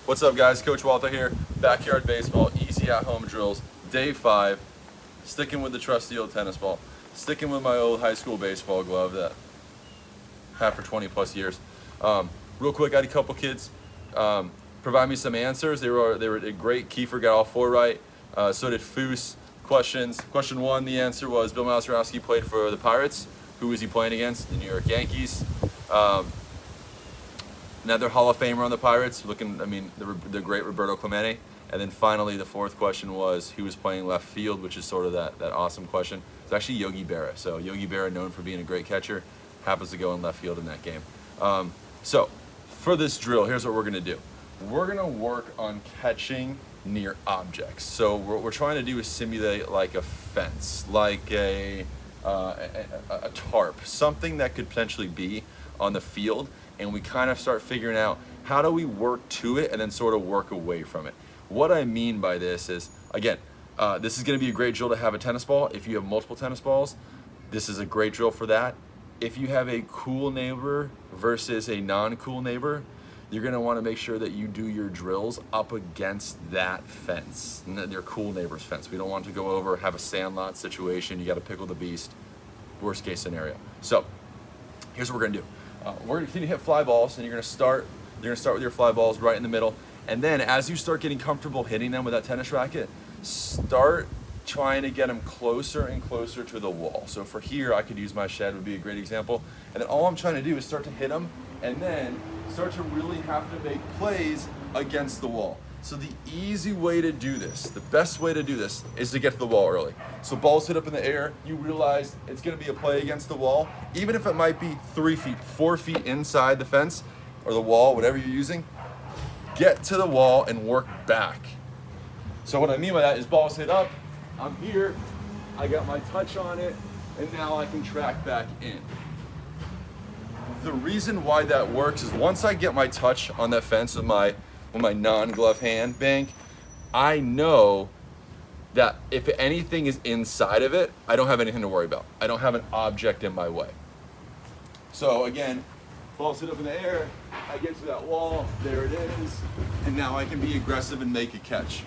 What's up, guys? Coach Walter here. Backyard baseball, easy at-home drills, day 5. Sticking with the trusty old tennis ball. Sticking with my old high school baseball glove that I had for 20 plus years. Real quick, I had a couple kids provide me some answers. They were great. Kiefer got all 4 right. So did Foose. Questions. Question 1, the answer was Bill Mazeroski played for the Pirates. Who was he playing against? The New York Yankees. Another Hall of Famer on the Pirates, the great Roberto Clemente. And then finally, the 4th question was who was playing left field, which is sort of that awesome question. It's actually Yogi Berra. So Yogi Berra, known for being a great catcher, happens to go in left field in that game. So for this drill, here's what we're gonna do. We're gonna work on catching near objects. So what we're trying to do is simulate like a fence, like a tarp, something that could potentially be on the field, and we kind of start figuring out how do we work to it and then sort of work away from it. What I mean by this is, again, this is going to be a great drill to have a tennis ball. If you have multiple tennis balls, this is a great drill for that. If you have a cool neighbor versus a non-cool neighbor, you're going to want to make sure that you do your drills up against that fence, your cool neighbor's fence. We don't want to go over, have a sandlot situation. You got to pickle the beast, worst case scenario. So here's what we're going to do. We're going to continue to hit fly balls, and you're going to start with your fly balls right in the middle. And then as you start getting comfortable hitting them with that tennis racket, start trying to get them closer and closer to the wall. So for here, I could use my shed, would be a great example. And then all I'm trying to do is start to hit them and then start to really have to make plays against the wall. So the easy way to do this, the best way to do this, is to get to the wall early. So balls hit up in the air, you realize it's gonna be a play against the wall, even if it might be 3 feet, 4 feet inside the fence or the wall, whatever you're using, get to the wall and work back. So what I mean by that is balls hit up, I'm here, I got my touch on it, and now I can track back in. The reason why that works is once I get my touch on that fence with my non-glove hand bank, I know that if anything is inside of it, I don't have anything to worry about. I don't have an object in my way. So again, balls hit up in the air, I get to that wall, there it is, and now I can be aggressive and make a catch.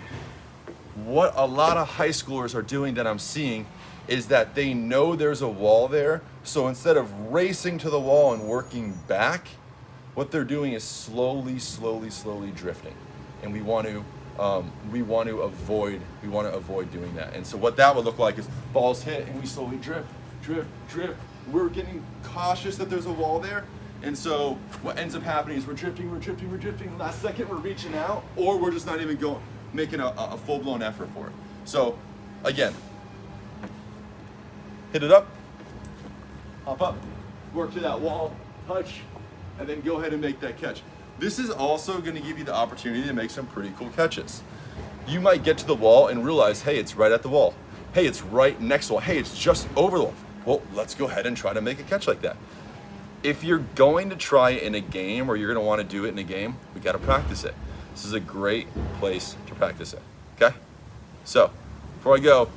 What a lot of high schoolers are doing that I'm seeing is that they know there's a wall there, so instead of racing to the wall and working back, what they're doing is slowly drifting, and we want to avoid doing that. And so what that would look like is balls hit and we slowly drift. We're getting cautious that there's a wall there, and so what ends up happening is we're drifting. Last second we're reaching out, or we're just not even making a full-blown effort for it. So again, hit it up, hop up, work to that wall, touch, and then go ahead and make that catch. This is also going to give you the opportunity to make some pretty cool catches. You might get to the wall and realize, hey, it's right at the wall. Hey, it's right next to the wall. Hey, it's just over the wall. Well, let's go ahead and try to make a catch like that. If you're going to try it in a game, or you're going to want to do it in a game, we got to practice it. This is a great place to practice it, okay? So, before I go,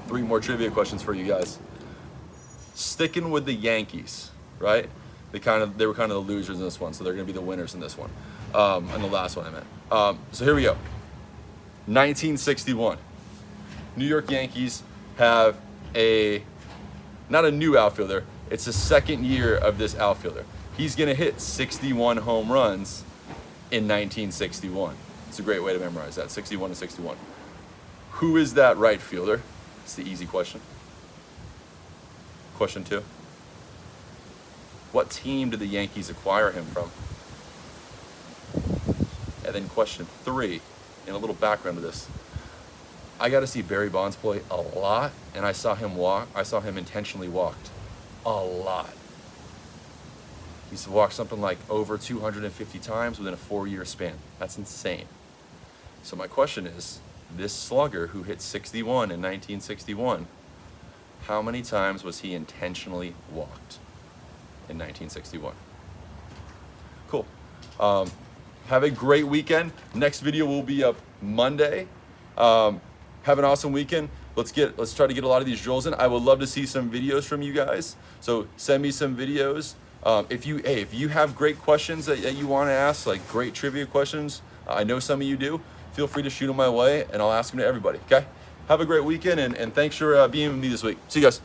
3 more trivia questions for you guys. Sticking with the Yankees, right? They were kind of the losers in this one, so they're going to be the winners in this one, and the last one I meant. So here we go. 1961. New York Yankees have not a new outfielder. It's the 2nd year of this outfielder. He's going to hit 61 home runs in 1961. It's a great way to memorize that, 61 to 61. Who is that right fielder? It's the easy question. Question 2. What team did the Yankees acquire him from? And then question 3, and a little background to this. I got to see Barry Bonds play a lot, and I saw him intentionally walked a lot. He used to walk something like over 250 times within a 4-year span. That's insane. So my question is, this slugger who hit 61 in 1961, how many times was he intentionally walked in 1961? Cool. Have a great weekend. Next video will be up Monday. Have an awesome weekend. Let's try to get a lot of these drills in. I would love to see some videos from you guys. So send me some videos If you have great questions that you want to ask, like great trivia questions, I know some of you do, feel free to shoot them my way and I'll ask them to everybody, okay? Have a great weekend and thanks for being with me this week. See you guys.